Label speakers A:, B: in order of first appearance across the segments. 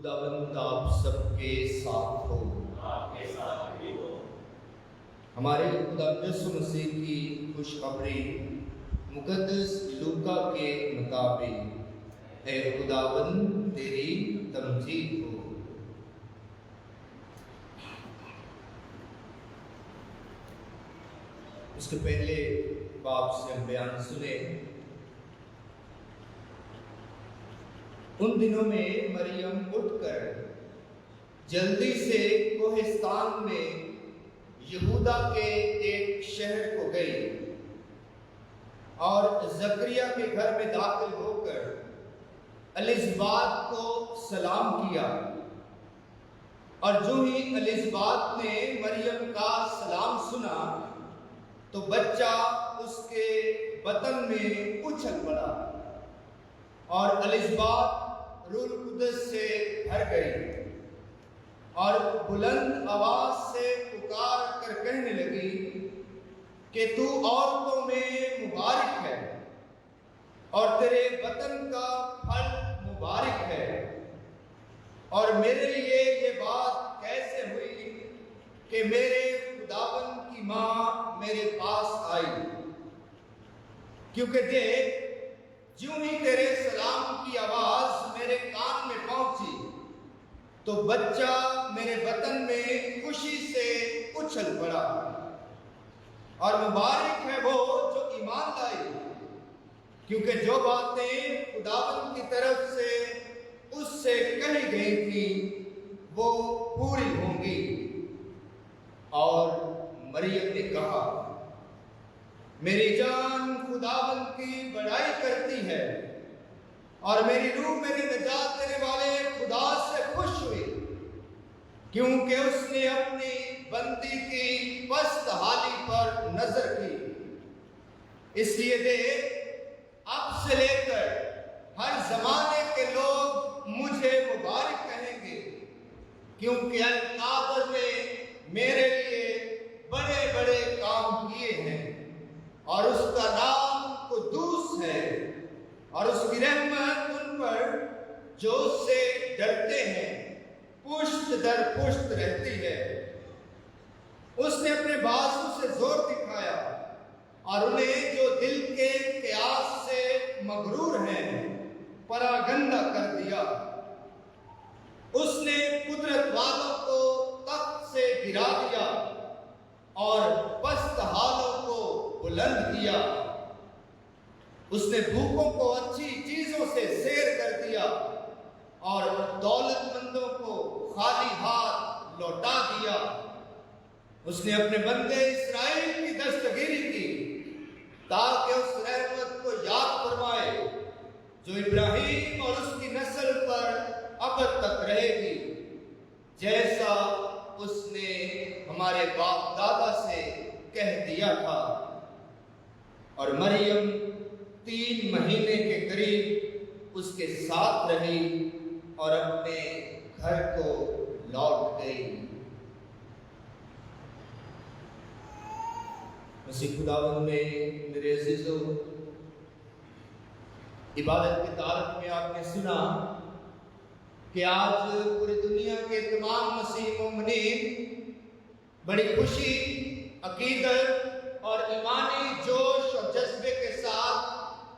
A: خداوند آپ سب کے ساتھ ہو،
B: آپ کے ساتھ بھی ہو۔
A: ہمارے خدا یسوع مسیح کی خوشخبری مقدس لوکا کے مطابق، اے خداوند تیری تمجید ہو۔ اس کے پہلے باپ سے ہم بیان سنیں۔ ان دنوں میں مریم اٹھ کر جلدی سے کوہستان میں یہودا کے ایک شہر کو گئی اور زکریا کے گھر میں داخل ہو کر الزبات کو سلام کیا، اور جو ہی الزبات نے مریم کا سلام سنا تو بچہ اس کے بطن میں اچھل پڑا اور الزبات روح القدس سے بھر گئی اور بلند آواز سے پکار کر کہنے لگی کہ تو عورتوں میں مبارک ہے اور تیرے بطن کا پھل مبارک ہے، اور میرے لیے یہ بات کیسے ہوئی کہ میرے خداوند کی ماں میرے پاس آئی، کیونکہ دیکھ جوں ہی تیرے سلام کی آواز میرے کان میں پہنچی تو بچہ میرے بطن میں خوشی سے اچھل پڑا، اور مبارک ہے وہ جو ایمان لائی، کیونکہ جو باتیں خداوند کی طرف سے اس سے کہی گئی تھی وہ پوری ہوں گی۔ اور مریم نے کہا، میری جان خداوند کی بڑائی کرتی ہے، اور میری روح میرے نجات دینے والے خدا سے خوش ہوئی، کیونکہ اس نے اپنی بندی کی پست حالی پر نظر کی۔ اس لیے دیکھ اب سے لے کر ہر زمانے کے لوگ مجھے مبارک کہیں گے، کیونکہ القادر نے میرے لیے بڑے بڑے کام کیے ہیں، اور اس کا نام قدوس ہے، اور اس کی رحمت ان پر جو اس سے ڈرتے ہیں پشت در پشت رہتی ہے۔ اس نے اپنے بازو سے زور دکھایا، اور انہیں جو دل کے قیاس سے مغرور ہیں پراگندہ کر دیا۔ اس نے قدرت والوں کو تخت سے گرا دیا اور پست حالوں کو بلند کیا۔ اس نے بھوکوں کو اچھی چیزوں سے سیر کر دیا اور دولت مندوں کو خالی ہاتھ لوٹا دیا۔ اس نے اپنے بندے اسرائیل کی دستگیری کی تاکہ اس رحمت کو یاد فرمائے جو ابراہیم اور اس کی نسل پر ابد تک رہے گی، جیسا اس نے ہمارے باپ دادا سے کہہ دیا تھا۔ اور مریم 3 مہینے کے قریب اس کے ساتھ رہی اور اپنے گھر کو لوٹ گئی۔ مسیح خداوند میں میرے عزیزو، عبادت کے تعارف میں آپ نے سنا کہ آج پوری دنیا کے تمام مسیح مومنین بڑی خوشی، عقیدت اور ایمانی جوش اور جذبے کے ساتھ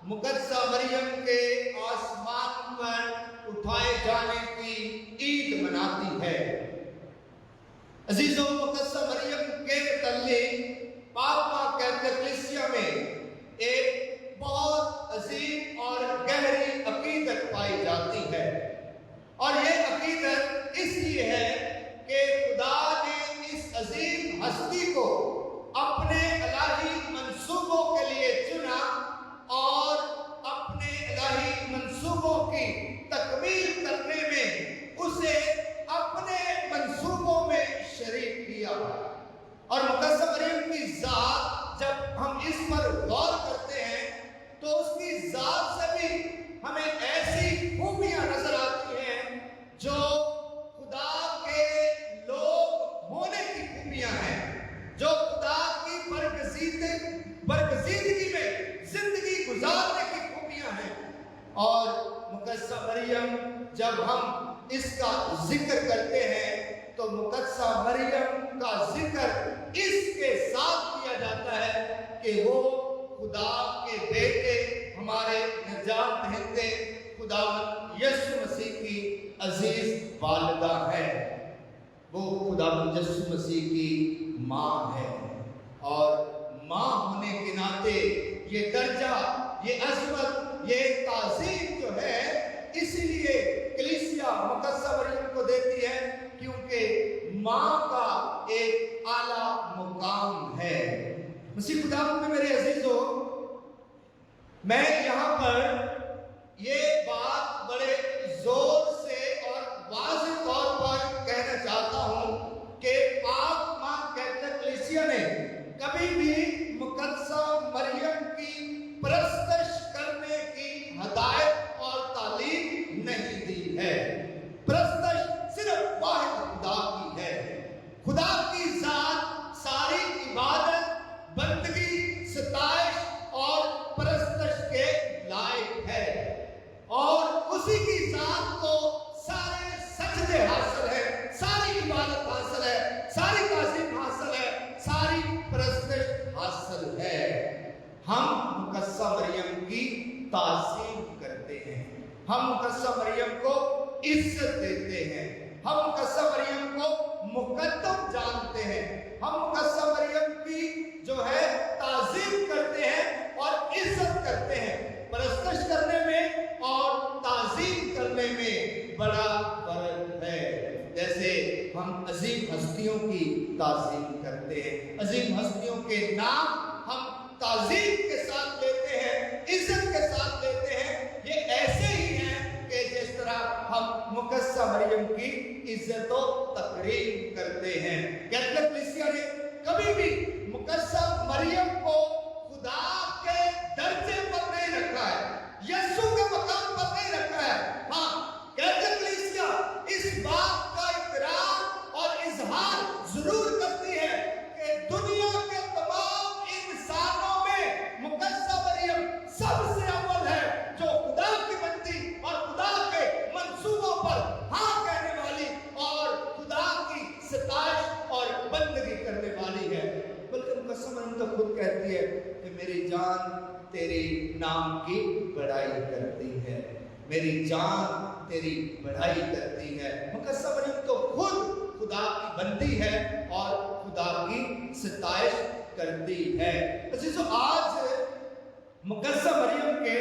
A: مقدسہ مریم کے آسمان پر اٹھائے جانے کی عید مناتی ہے۔ عزیزو، مقدسہ مریم کے متعلق پاک کلیسیا میں ایک بہت عظیم اور گہری عقیدت پائی جاتی ہے، اور یہ عقیدت اس لیے ہے کہ خدا نے اس عظیم ہستی کو اپنے الہی منصوبوں کے لیے چنا اور اپنے الہی منصوبوں کی تکمیل کرنے میں اسے اپنے منصوبوں میں شریک کیا۔ اور مقدسہ مریم کی ذات جب ہم اس پر غور کرتے ہیں تو اس کی ذات سے بھی ہمیں ایسی خوبیاں نظر آتی ہیں جو خدا کے لوگ ہونے کی خوبیاں ہیں، جو خدا کی برگزیدگی میں زندگی گزارنے کی خوبیاں ہیں۔ اور مقدسہ مریم جب ہم اس کا ذکر کرتے ہیں تو مقدسہ مریم کا ذکر اس کے ساتھ کیا جاتا ہے کہ وہ خدا کے بیٹے ہمارے نجات دہندے خدا یسوع مسیح کی عزیز والدہ ہے، وہ خدا یسوع مسیح کی ماں ہے، اور ماں ہونے کے ناطے یہ درجہ، یہ عظمت، یہ تعظیم جو ہے اسی لیے کلیسیا مقدسہ مریم کو دیتی ہے، کیونکہ ماں کا ایک اعلیٰ مقام ہے۔ مسیح خدا میں میرے عزیزو، میں یہاں پر یہ بات بڑے زور سے اور واضح طور پر کہنا چاہتا ہوں کہ پاک ماں کیتھولک کلیسیا نے کبھی بھی مقدسہ مریم کی پرستش کرنے کی ہدایت اور تعلیم نہیں دی ہے۔ پرستش صرف واحد خدا کی ہے۔ خدا کی ذات ساری عبادت، بندگی، ستائش اور پرستش کے لائق ہے، اور اسی کی ذات کو سارے سجدے حاصل ہے، ساری عبادت حاصل ہے، ساری تعظیم حاصل ہے، ساری پرستش حاصل ہے۔ ہم مقدسہ مریم کی تعظیم کرتے ہیں، ہم مقدسہ مریم کو عزت دیتے ہیں، ہم مقدسہ مریم کو مقدم جانتے ہیں، ہم مقدسہ مریم کی جو ہے تعظیم کرتے ہیں اور عزت کرتے ہیں۔ پرستش کرنے میں اور تعظیم کرنے میں بڑا فرق ہے۔ جیسے ہم عظیم ہستیوں کی تعظیم کرتے ہیں، عظیم ہستیوں کے نام ہم تعظیم کے ساتھ لیتے ہیں، عزت کے ساتھ لیتے ہیں، یہ ایسے ہی ہیں کہ جس طرح ہم مقدسہ مریم کی عزت و تکریم کرتے ہیں۔ کیتھولک کلیسیا نے کبھی بھی مقدسہ مریم کو خدا کے درجے پر نہیں رکھا ہے، یسوع کے مقام پر نہیں رکھا ہے۔ ہاں، کیتھولک کلیسیا اس بات کا اقرار اور اظہار ضرور کرتی ہے کہ دنیا کے تمام انسانوں میں مقدسہ مریم سب سے اول ہے، جو خدا کی بندی اور خدا کے منصوبوں پر ہاں کہنے والی اور خدا کی ستائش اور بندگی کرنے والی ہے۔ بلکہ مقدسہ مریم تو خود کہتی ہے کہ میری جان تیری نام کی بڑائی کرتی ہے، میری جان تیری بڑائی کرتی ہے۔ مقدسہ مریم تو خود خدا کی بندی ہے اور خدا کی ستائش کرتی ہے۔ عزیزو، آج مقدسہ مریم کے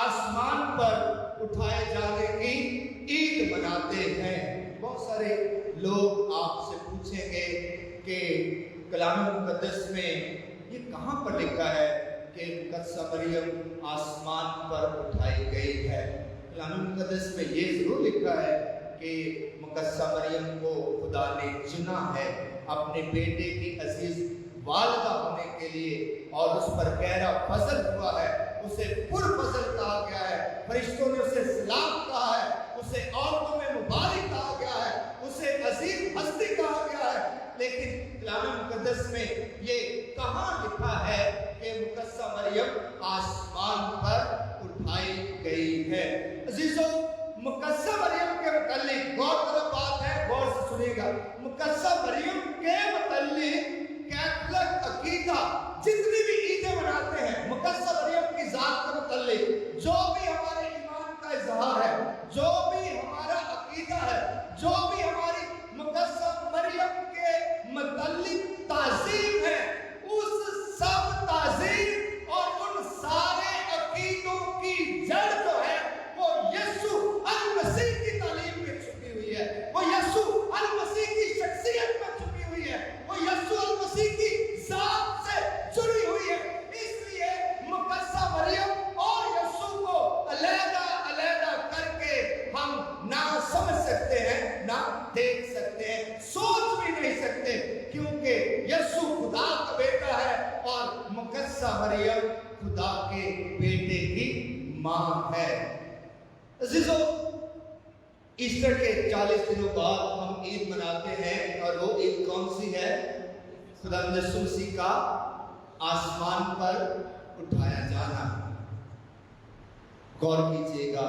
A: آسمان پر اٹھائے جانے کی عید مناتے ہیں۔ بہت سارے لوگ آپ سے پوچھیں گے کہ کلام مقدس میں یہ کہاں پر لکھا ہے کہ مقدسہ مریم آسمان پر اٹھائی گئی ہے؟ کلام مقدس میں یہ ضرور لکھا ہے کہ مقدسہ مریم کو خدا نے چنا ہے اپنے بیٹے کی عزیز والدہ ہونے کے لیے، اور اس پر گہرا فضل ہوا ہے، اسے پر فضل کہا گیا ہے، فرشتوں نے اسے سلام کہا ہے، اسے عورتوں میں مبارک کہا گیا ہے، اسے عظیم ہستی کہا گیا ہے۔ لیکن کلام مقدس میں یہ کہاں لکھا ہے کہ مقدسہ مریم آسمان پر اٹھائی گئی ہے؟ عزیزو، مقدسہ مریم کے متعلق غور طلب بات ہے، غور سے سنیے گا۔ مقدسہ مریم کے متعلق کیتھولک عقیدہ جتنی بھی عیدیں مناتے ہیں مقدسہ مریم کی ذات کے متعلق، جو بھی ہمارے ایمان کا اظہار ہے، جو بھی ہمارا عقیدہ ہے، جو بھی ہماری مقدسہ مریم کے متعلق تعظیم ہے، اس سب تعظیم اور ان سارے عقیدوں کی جڑ جو ہے وہ یسوع المسیح کی تعلیم میں چھپی ہوئی ہے، وہ یسوع المسیح کی شخصیت میں چھپی ہوئی ہے، وہ یسوع المسیح کی ذات سے جڑی ہوئی ہے۔ اس لیے مقدسہ مریم اور یسوع کو علیحدہ علیحدہ کر کے ہم نہ سمجھ سکتے ہیں، نہ دیکھ سکتے ہیں، سوچ بھی نہیں سکتے، کیونکہ یسوع خدا کا بیٹا ہے اور مقدسہ مریم خدا کے بیٹے کی ماں ہے۔ عزیزو، ایسٹر کے 40 دنوں بعد ہم عید مناتے ہیں، اور وہ عید کون سی ہے؟ خدا یسوع مسیح کا آسمان پر اٹھایا جانا۔ غور کیجئے گا،